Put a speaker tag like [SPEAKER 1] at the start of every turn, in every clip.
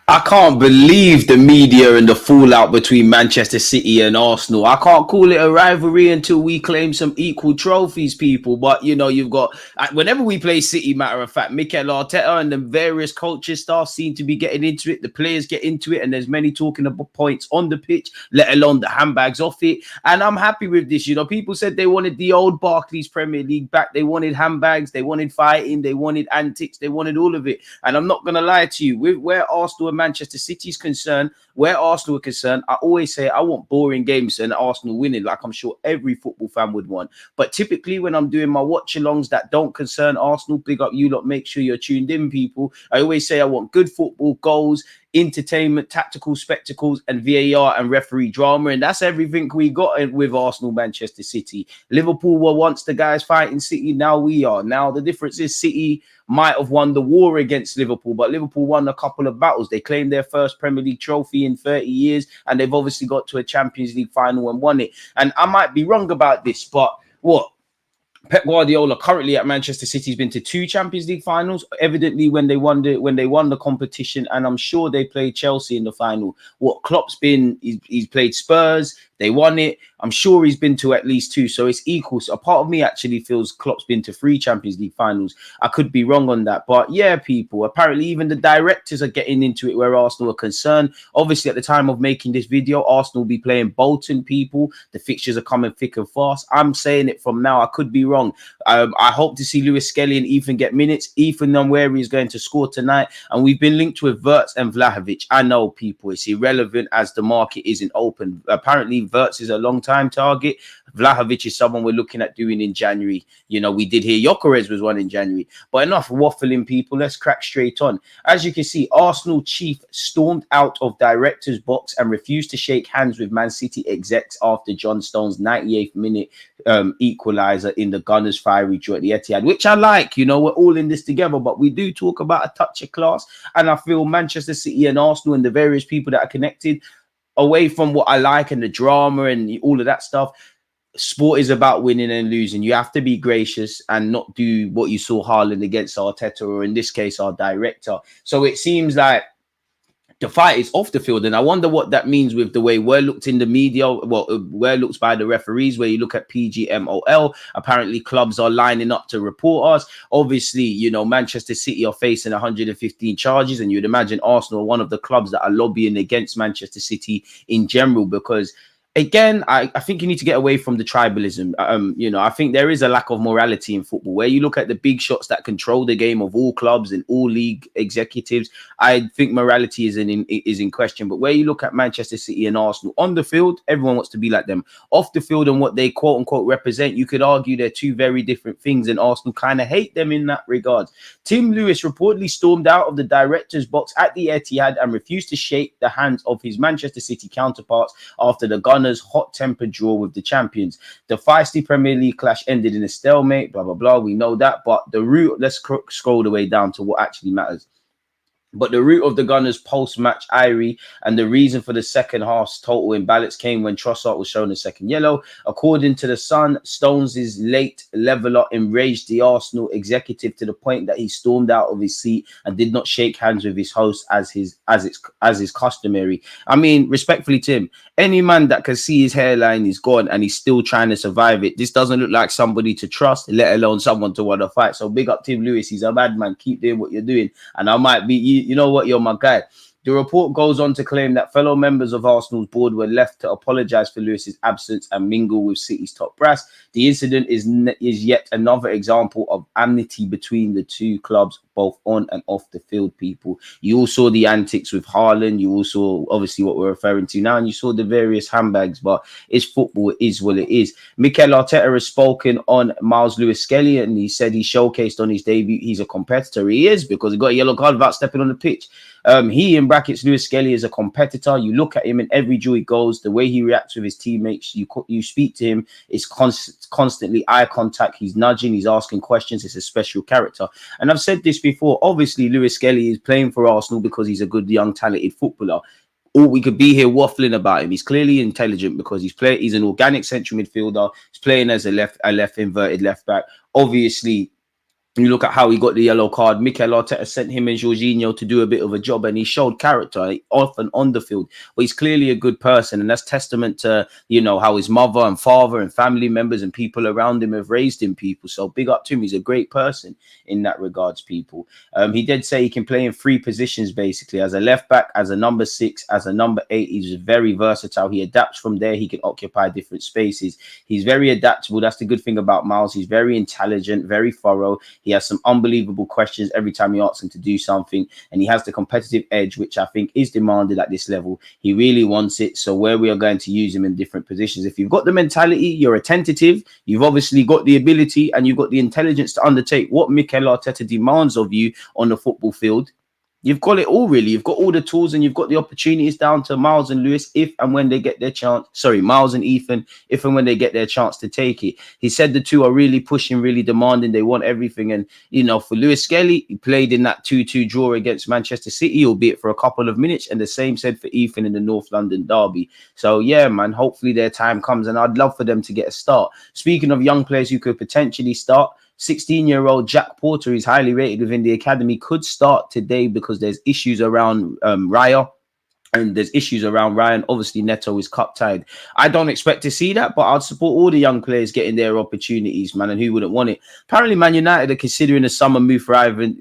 [SPEAKER 1] I can't believe the media and the fallout between Manchester City and Arsenal. I can't call it a rivalry until we claim some equal trophies, people. But, you know, you've got, whenever we play City, matter of fact, Mikel Arteta and the various coaching staff seem to be getting into it. The players get into it, and there's many talking about points on the pitch, let alone the handbags off it. And I'm happy with this. You know, people said they wanted the old Barclays Premier League back. They wanted handbags, they wanted fighting, they wanted antics, they wanted all of it. And I'm not going to lie to you, with where Arsenal and Manchester City's concerned, where Arsenal are concerned, I always say I want boring games and Arsenal winning, like I'm sure every football fan would want. But typically when I'm doing my watch-alongs that don't concern Arsenal, big up you lot, make sure you're tuned in, people. I always say I want good football, goals, entertainment, tactical spectacles, and VAR and referee drama, and that's everything we got with Arsenal, Manchester City. Liverpool were once the guys fighting City, now we are. Now the difference is City might have won the war against Liverpool, but Liverpool won a couple of battles. They claimed their first Premier League trophy in 30 years, and they've obviously got to a Champions League final and won it. And I might be wrong about this, but what? Pep Guardiola currently at Manchester City has been to 2 Champions League finals. Evidently, when they won the competition, and I'm sure they played Chelsea in the final. What Klopp's been, he's played Spurs. They won it. I'm sure he's been to at least 2, so it's equal. So a part of me actually feels Klopp's been to 3 Champions League finals. I could be wrong on that, but yeah, people. Apparently, even the directors are getting into it where Arsenal are concerned. Obviously, at the time of making this video, Arsenal will be playing Bolton, people. The fixtures are coming thick and fast. I'm saying it from now. I could be wrong. I hope to see Lewis Skelly and Ethan get minutes. Ethan NWANERI is going to score tonight, and we've been linked with Wirtz and Vlahovic. I know, people, it's irrelevant as the market isn't open. Apparently, Wirtz is a long-time target. Vlahovic is someone we're looking at doing in January. You know, we did hear Gyökeres was one in January. But enough waffling, people. Let's crack straight on. As you can see, Arsenal chief stormed out of director's box and refused to shake hands with Man City execs after John Stones' 98th minute equalizer in the Gunners' fiery draw at the Etihad, which I like. You know, we're all in this together, but we do talk about a touch of class. And I feel Manchester City and Arsenal and the various people that are connected, away from what I like and the drama and all of that stuff, sport is about winning and losing. You have to be gracious and not do what you saw Haaland against Arteta, or in this case, our director. So it seems like the fight is off the field, and I wonder what that means with the way we're looked in the media, well, we're looked by the referees, where you look at PGMOL. Apparently, clubs are lining up to report us. Obviously, you know, Manchester City are facing 115 charges, and you'd imagine Arsenal are one of the clubs that are lobbying against Manchester City in general, because again, I think you need to get away from the tribalism. You know, I think there is a lack of morality in football, where you look at the big shots that control the game of all clubs and all league executives. I think morality is in question. But where you look at Manchester City and Arsenal, on the field, everyone wants to be like them. Off the field and what they quote unquote represent, you could argue they're 2 very different things, and Arsenal kind of hate them in that regard. Tim Lewis reportedly stormed out of the director's box at the Etihad and refused to shake the hands of his Manchester City counterparts after the Gunners' hot-tempered draw with the champions. The feisty Premier League clash ended in a stalemate, blah, blah, blah. We know that. But the route, let's scroll the way down to what actually matters. But the root of the Gunners' post-match irony and the reason for the second half's total imbalance came when Trossard was shown a second yellow. According to The Sun, Stones' late leveller enraged the Arsenal executive to the point that he stormed out of his seat and did not shake hands with his host as is customary. I mean, respectfully, Tim, any man that can see his hairline is gone and he's still trying to survive it, this doesn't look like somebody to trust, let alone someone to want to fight. So big up Tim Lewis. He's a madman. Keep doing what you're doing. And I might be, you know what, you're my guy. The report goes on to claim that fellow members of Arsenal's board were left to apologise for Lewis's absence and mingle with City's top brass. The incident is yet another example of enmity between the 2 clubs, both on and off the field, people. You all saw the antics with Haaland. You also, obviously, what we're referring to now, and you saw the various handbags, but it's football. It is what it is. Mikel Arteta has spoken on Miles Lewis-Skelly, and he said he showcased on his debut he's a competitor. He is, because he got a yellow card without stepping on the pitch. He, in brackets, Lewis Skelly, is a competitor. You look at him in every duel he goes, the way he reacts with his teammates, you speak to him, it's constantly eye contact. He's nudging, he's asking questions. It's a special character. And I've said this before, obviously Lewis Skelly is playing for Arsenal because he's a good, young, talented footballer. Or we could be here waffling about him. He's clearly intelligent because he's an organic central midfielder. He's playing as a left inverted left back. Obviously, You look at how he got the yellow card. Mikel Arteta sent him and Jorginho to do a bit of a job, and he showed character off and on the field. But he's clearly a good person, and that's testament to, you know, how his mother and father and family members and people around him have raised him. People, so big up to him. He's a great person in that regards. People, he did say he can play in 3 positions basically, as a left back, as a number 6, as a number 8. He's very versatile. He adapts from there. He can occupy different spaces. He's very adaptable. That's the good thing about Miles. He's very intelligent, very thorough. He has some unbelievable questions every time you ask him to do something, and he has the competitive edge, which I think is demanded at this level. He really wants it. So where we are going to use him in different positions, if you've got the mentality, you're attentive, you've obviously got the ability, and you've got the intelligence to undertake what Mikel Arteta demands of you on the football field. You've got it all, really. You've got all the tools and you've got the opportunities, down to Miles and Lewis, if and when they get their chance. Sorry, Miles and Ethan, if and when they get their chance to take it. He said the two are really pushing, really demanding. They want everything. And, you know, for Lewis Skelly, he played in that 2-2 draw against Manchester City, albeit for a couple of minutes. And the same said for Ethan in the North London derby. So, yeah, man, hopefully their time comes. And I'd love for them to get a start. Speaking of young players who could potentially start, 16-year-old Jack Porter, who's highly rated within the academy, could start today because there's issues around Raya. And there's issues around Ryan. Obviously, Neto is cup tied. I don't expect to see that, but I'd support all the young players getting their opportunities, man. And who wouldn't want it? Apparently, Man United are considering a summer move for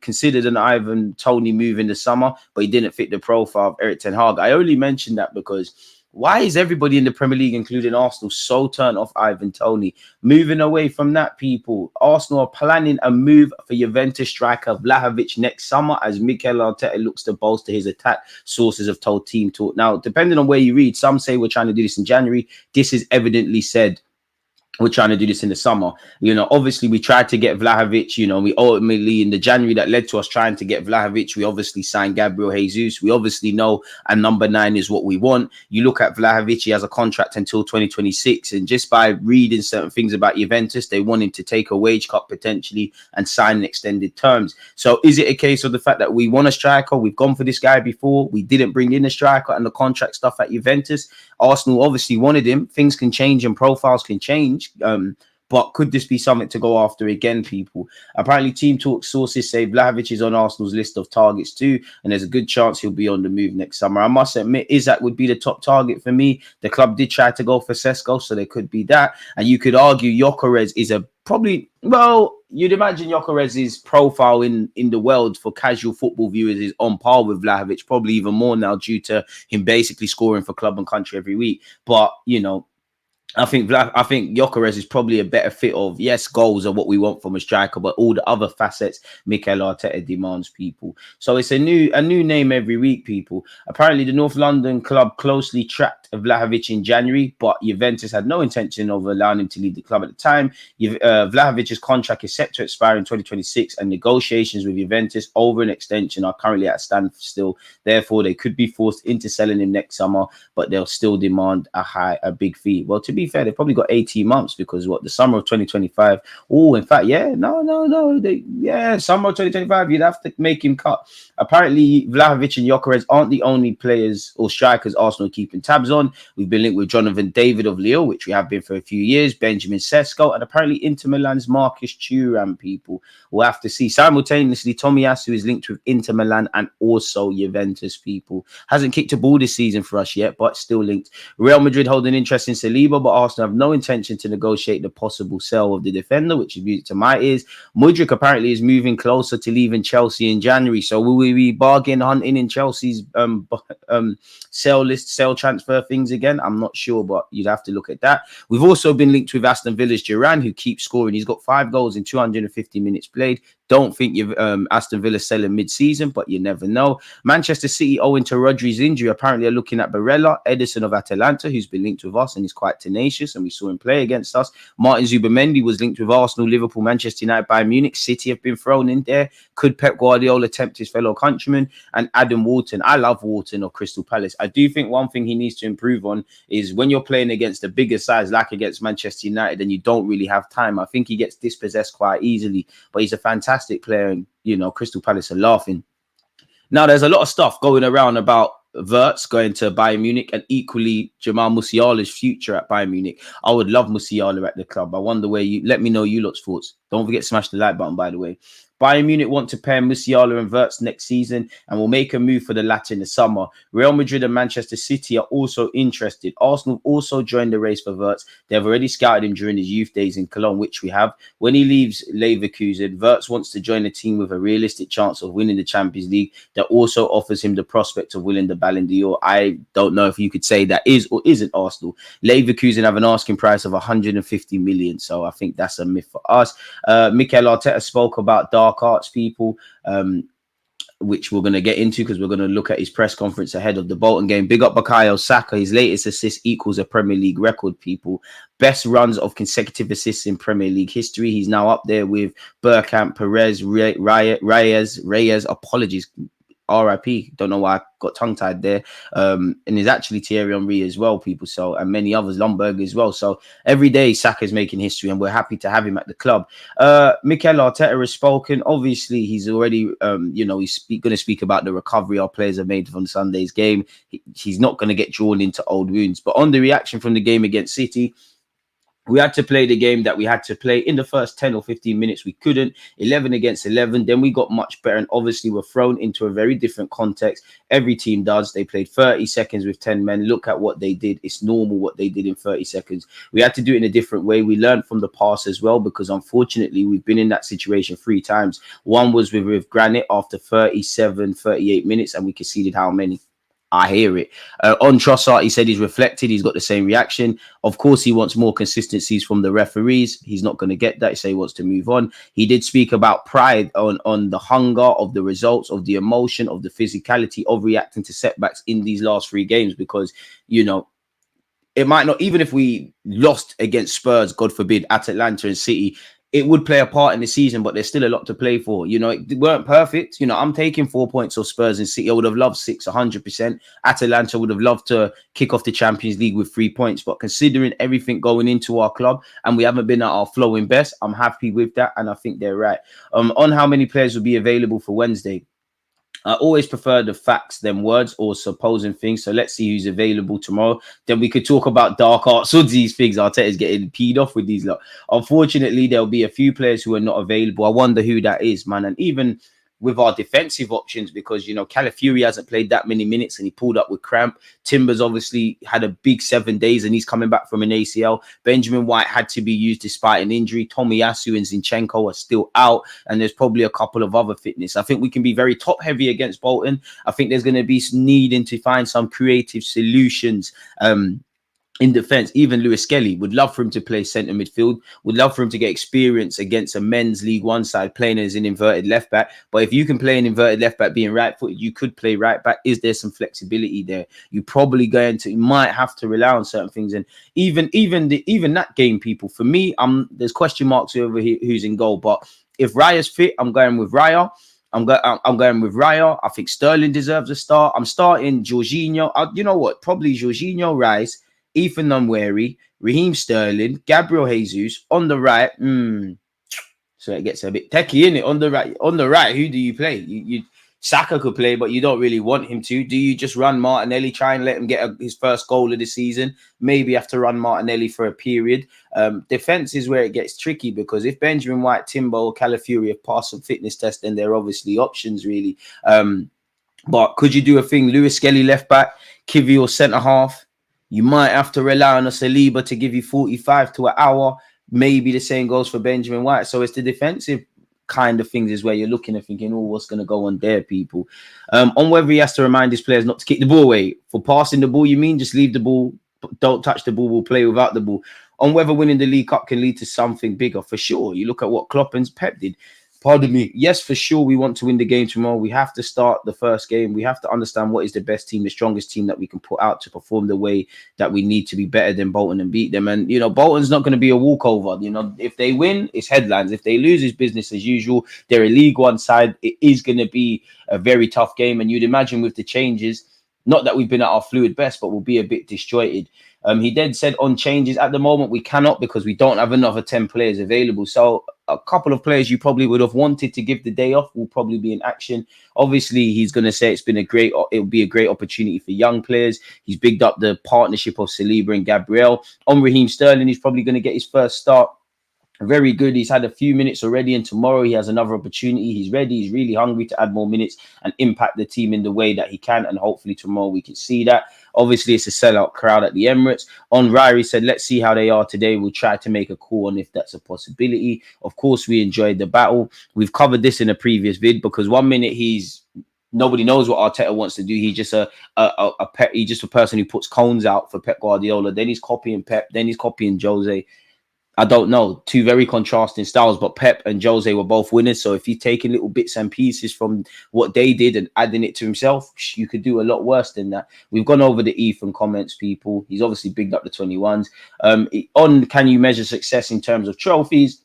[SPEAKER 1] considered an Ivan Toney move in the summer, but he didn't fit the profile of Erik ten Hag. I only mentioned that because why is everybody in the Premier League, including Arsenal, so turned off Ivan Toney? Moving away from that, people, Arsenal are planning a move for Juventus striker Vlahovic next summer as Mikel Arteta looks to bolster his attack, sources have told Team Talk. Now, depending on where you read, some say we're trying to do this in January. This is evidently said we're trying to do this in the summer. You know, obviously we tried to get Vlahovic, you know, we ultimately in the January that led to us trying to get Vlahovic, we obviously signed Gabriel Jesus. We obviously know a number 9 is what we want. You look at Vlahovic, he has a contract until 2026. And just by reading certain things about Juventus, they want him to take a wage cut potentially and sign extended terms. So is it a case of the fact that we want a striker? We've gone for this guy before. We didn't bring in a striker and the contract stuff at Juventus. Arsenal obviously wanted him. Things can change and profiles can change. But could this be something to go after again, people? Apparently, Team Talk sources say Vlahovic is on Arsenal's list of targets too, and there's a good chance he'll be on the move next summer. I must admit, Isak would be the top target for me. The club did try to go for Sesko, so there could be that. And you could argue Gyökeres is a probably, well, you'd imagine Gyökeres' profile in the world for casual football viewers is on par with Vlahovic, probably even more now due to him basically scoring for club and country every week. But, you know, I think Gyökeres is probably a better fit of, yes, goals are what we want from a striker, but all the other facets Mikel Arteta demands, people. So it's a new name every week, people. Apparently, the North London club closely tracked Vlahovic in January, but Juventus had no intention of allowing him to leave the club at the time. Vlahovic's contract is set to expire in 2026, and negotiations with Juventus over an extension are currently at a standstill. Therefore, they could be forced into selling him next summer, but they'll still demand a big fee. Well, to be fair, they've probably got 18 months because the summer of 2025. Oh, in fact, summer of 2025, you'd have to make him cut. Apparently, Vlahovic and Gyökeres aren't the only players or strikers Arsenal keeping tabs on. We've been linked with Jonathan David of Lille, which we have been for a few years, Benjamin Sesko, and apparently Inter Milan's Marcus Thuram, people. We'll have to see. Simultaneously, Tomiyasu is linked with Inter Milan and also Juventus, people. Hasn't kicked a ball this season for us yet, but still linked. Real Madrid hold an interest in Saliba, but Arsenal have no intention to negotiate the possible sale of the defender, which is music to my ears. Mudryk apparently is moving closer to leaving Chelsea in January. So will we be bargain hunting in Chelsea's sale transfer things again? I'm not sure, but you'd have to look at that. We've also been linked with Aston Villa's Duran, who keeps scoring. He's got 5 goals in 250 minutes played. Don't think you've Aston Villa selling mid-season, but you never know. Manchester City, owing to Rodri's injury, apparently are looking at Barella, Edison of Atalanta, who's been linked with us and is quite tenacious, and we saw him play against us. Martin Zubimendi was linked with Arsenal, Liverpool, Manchester United, Bayern Munich. City have been thrown in there. Could Pep Guardiola tempt his fellow countryman? And Adam Wharton. I love Wharton of Crystal Palace. I do think one thing he needs to improve on is when you're playing against a bigger size, like against Manchester United, and you don't really have time. I think he gets dispossessed quite easily, but he's a fantastic player, and, you know, Crystal Palace are laughing. Now, there's a lot of stuff going around about Wirtz going to Bayern Munich, and equally Jamal Musiala's future at Bayern Munich. I would love Musiala at the club. I wonder where you, let me know you lot's thoughts. Don't forget to smash the like button, by the way. Bayern Munich want to pair Musiala and Wirtz next season and will make a move for the latter in the summer. Real Madrid and Manchester City are also interested. Arsenal also joined the race for Wirtz. They have already scouted him during his youth days in Cologne, which we have. When he leaves Leverkusen, Wirtz wants to join a team with a realistic chance of winning the Champions League that also offers him the prospect of winning the Ballon d'Or. I don't know if you could say that is or isn't Arsenal. Leverkusen have an asking price of 150 million, so I think that's a myth for us. Mikel Arteta spoke about dark arts people, which we're going to get into because we're going to look at his press conference ahead of the Bolton game. Big up Bukayo Saka. His latest assist equals a Premier League record, people. Best runs of consecutive assists in Premier League history. He's now up there with Bergkamp, Perez, Reyes. Apologies. RIP. Don't know why I got tongue-tied there. And there's actually Thierry Henry as well, people. So, and many others, Lomberg as well. So every day Saka's making history and we're happy to have him at the club. Mikel Arteta has spoken. Obviously, he's already, he's going to speak about the recovery our players have made from Sunday's game. He's not going to get drawn into old wounds. But on the reaction from the game against City, we had to play the game that we had to play. In the first 10 or 15 minutes, we couldn't. 11 against 11. Then we got much better. And obviously, we're thrown into a very different context. Every team does. They played 30 seconds with 10 men. Look at what they did. It's normal what they did in 30 seconds. We had to do it in a different way. We learned from the past as well, because unfortunately, we've been in that situation 3 times. One was with Granite after 37, 38 minutes, and we conceded how many? I hear it. On Trossard, he said he's reflected. He's got the same reaction. Of course, he wants more consistencies from the referees. He's not going to get that. He said he wants to move on. He did speak about pride on the hunger of the results, of the emotion, of the physicality, of reacting to setbacks in these last 3 games, because, it might not, even if we lost against Spurs, God forbid, at Atlanta and City, it would play a part in the season, but there's still a lot to play for. It weren't perfect. I'm taking 4 points off Spurs and City. I would have loved 6, 100%. Atalanta would have loved to kick off the Champions League with 3 points. But considering everything going into our club and we haven't been at our flowing best, I'm happy with that. And I think they're right. On how many players will be available for Wednesday, I always prefer the facts than words or supposing things. So let's see who's available tomorrow. Then we could talk about dark arts or these things. Arteta's getting peed off with these lot. Unfortunately, there'll be a few players who are not available. I wonder who that is, man. And even with our defensive options, because, Calafiori hasn't played that many minutes and he pulled up with cramp. Timbers obviously had a big 7 days and he's coming back from an ACL. Benjamin White had to be used despite an injury. Tomiyasu and Zinchenko are still out, and there's probably a couple of other fitness. I think we can be very top heavy against Bolton. I think there's going to be needing to find some creative solutions in defense. Even Lewis Skelly, would love for him to play centre midfield, would love for him to get experience against a men's League One side playing as an inverted left back. But if you can play an inverted left back being right footed, you could play right back. Is there some flexibility there? You might have to rely on certain things. And even that game, people, for me, there's question marks over here who's in goal. But if Raya's fit, I'm going with Raya. I'm going with Raya. I think Sterling deserves a start. I'm starting Jorginho. You know what? Probably Jorginho, Rice, Ethan NWANERI, Raheem Sterling, Gabriel Jesus on the right. So it gets a bit techie, innit? On the right, who do you play? Saka could play, but you don't really want him to. Do you just run Martinelli, try and let him get his first goal of the season? Maybe have to run Martinelli for a period. Defense is where it gets tricky, because if Benjamin White, Timber, or Calafiori have passed some fitness tests, then they're obviously options, really. But could you do a thing? Lewis Skelly left back, Kivi or centre half? You might have to rely on a Saliba to give you 45 to an hour. Maybe the same goes for Benjamin White. So it's the defensive kind of things is where you're looking and thinking, what's going to go on there, people? On whether he has to remind his players not to kick the ball away. For passing the ball, you mean just leave the ball, don't touch the ball, we'll play without the ball. On whether winning the League Cup can lead to something bigger, for sure. You look at what Klopp and Pep did. Pardon me. Yes, for sure, we want to win the game tomorrow. We have to start the first game. We have to understand what is the best team, the strongest team that we can put out to perform the way that we need to be better than Bolton and beat them. And, Bolton's not going to be a walkover. If they win, it's headlines. If they lose, it's business as usual. They're a League One side. It is going to be a very tough game. And you'd imagine with the changes, not that we've been at our fluid best, but we'll be a bit disjointed. He then said on changes at the moment, we cannot because we don't have another 10 players available. So a couple of players you probably would have wanted to give the day off will probably be in action. Obviously, he's going to say it'll be a great opportunity for young players. He's bigged up the partnership of Saliba and Gabriel. On Raheem Sterling, he's probably going to get his first start. Very good. He's had a few minutes already, and tomorrow he has another opportunity. He's ready. He's really hungry to add more minutes and impact the team in the way that he can. And hopefully tomorrow we can see that. Obviously, it's a sellout crowd at the Emirates. On Ryrie said, let's see how they are today. We'll try to make a call on if that's a possibility. Of course, we enjoyed the battle. We've covered this in a previous vid because 1 minute nobody knows what Arteta wants to do. He's just he's just a person who puts cones out for Pep Guardiola. Then he's copying Pep. Then he's copying Jose. I don't know, two very contrasting styles, but Pep and Jose were both winners. So if he's taking little bits and pieces from what they did and adding it to himself, you could do a lot worse than that. We've gone over the Ethan comments, people. He's obviously bigged up the 21s. On can you measure success in terms of trophies?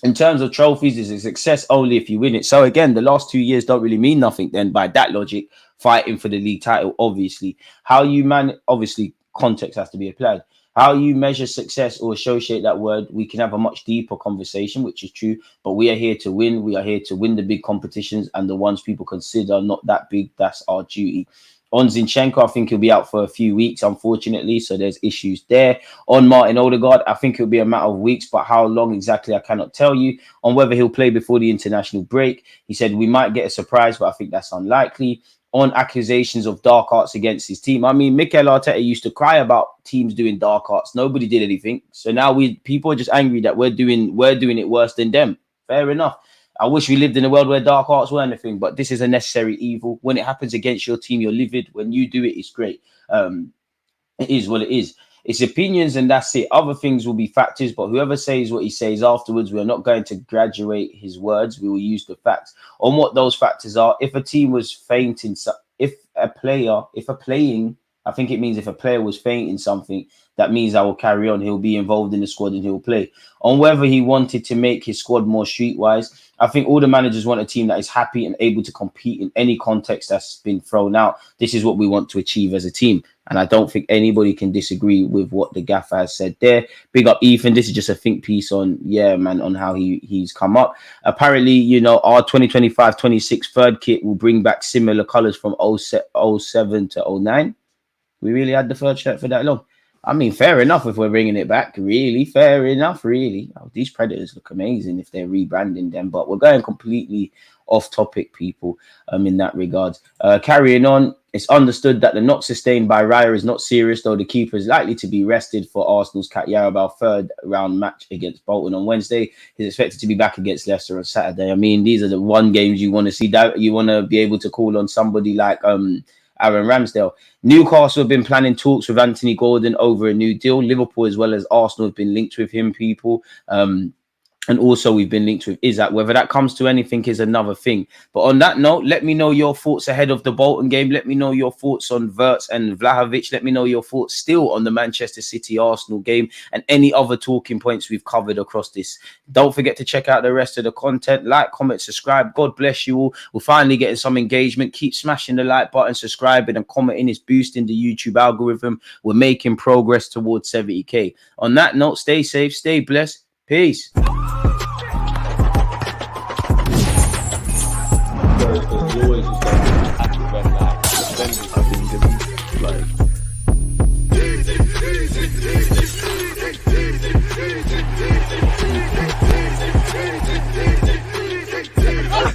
[SPEAKER 1] In terms of trophies, it's a success only if you win it. So again, the last 2 years don't really mean nothing then by that logic, fighting for the league title, obviously. How you obviously context has to be applied. How you measure success or associate that word, we can have a much deeper conversation, which is true. But we are here to win. We are here to win the big competitions and the ones people consider not that big. That's our duty. On Zinchenko, I think he'll be out for a few weeks, unfortunately. So there's issues there. On Martin Odegaard, I think it'll be a matter of weeks, but how long exactly, I cannot tell you. On whether he'll play before the international break, he said we might get a surprise, but I think that's unlikely. On accusations of dark arts against his team, I mean, Mikel Arteta used to cry about teams doing dark arts. Nobody did anything. So now people are just angry that we're doing it worse than them. Fair enough. I wish we lived in a world where dark arts were anything, but this is a necessary evil. When it happens against your team, you're livid. When you do it, it's great. It is what it is. It's opinions and that's it. Other things will be factors, but whoever says what he says afterwards, we're not going to graduate his words. We will use the facts on what those factors are. If a team was fainting, if a player was fainting something, that means I will carry on. He'll be involved in the squad and he'll play. On whether he wanted to make his squad more streetwise, I think all the managers want a team that is happy and able to compete in any context that's been thrown out. This is what we want to achieve as a team. And I don't think anybody can disagree with what the gaffer has said there. Big up Ethan. This is just a think piece on, on how he's come up. Apparently, our 2025-26 third kit will bring back similar colours from 07 to 09. We really had the third shirt for that long. I mean, fair enough if we're bringing it back. Really, fair enough, really. Oh, these Predators look amazing if they're rebranding them. But we're going completely off topic, people, in that regard. Carrying on, it's understood that the knock sustained by Raya is not serious, though the keeper is likely to be rested for Arsenal's Kat Yarabal third round match against Bolton on Wednesday. He's expected to be back against Leicester on Saturday. I mean, these are the one games you want to see. That you want to be able to call on somebody like Aaron Ramsdale. Newcastle have been planning talks with Anthony Gordon over a new deal. Liverpool as well as Arsenal have been linked with him, people. And also we've been linked with Isaac. Whether that comes to anything is another thing. But on that note, let me know your thoughts ahead of the Bolton game. Let me know your thoughts on Wirtz and Vlahovic. Let me know your thoughts still on the Manchester City Arsenal game and any other talking points we've covered across this. Don't forget to check out the rest of the content. Like, comment, subscribe. God bless you all. We're finally getting some engagement. Keep smashing the like button, subscribing and commenting. It's boosting the YouTube algorithm. We're making progress towards 70k. On that note, stay safe, stay blessed. Peace.
[SPEAKER 2] You always just got to red light. Like